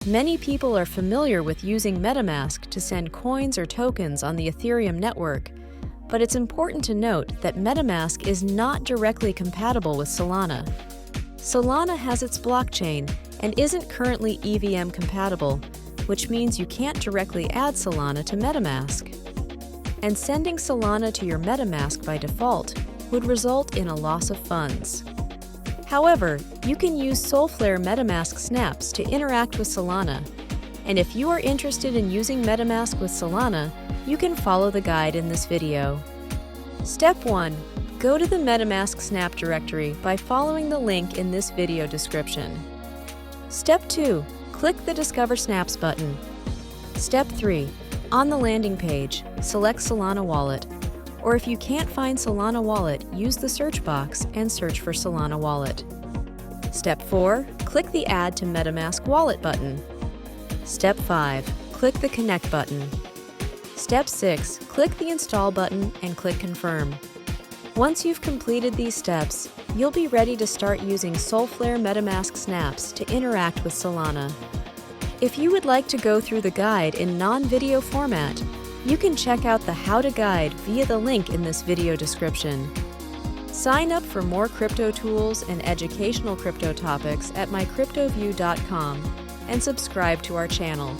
Many people are familiar with using Metamask to send coins or tokens on the Ethereum network, but it's important to note that Metamask is not directly compatible with Solana. Solana has its blockchain and isn't currently EVM compatible, which means you can't directly add Solana to Metamask. And sending Solana to your Metamask by default would result in a loss of funds. However, you can use Solflare Metamask snaps to interact with Solana, and if you are interested in using Metamask with Solana, you can follow the guide in this video. Step 1. Go to the Metamask snap directory by following the link in this video description. Step 2. Click the Discover Snaps button. Step 3. On the landing page, select Solana Wallet, or if you can't find Solana Wallet, use the search box and search for Solana Wallet. Step 4. Click the Add to Metamask Wallet button. Step 5. Click the Connect button. Step 6. Click the Install button and click Confirm. Once you've completed these steps, you'll be ready to start using Solflare Metamask snaps to interact with Solana. If you would like to go through the guide in non-video format, you can check out the How to Guide via the link in this video description. Sign up for more crypto tools and educational crypto topics at mycryptoview.com and subscribe to our channel.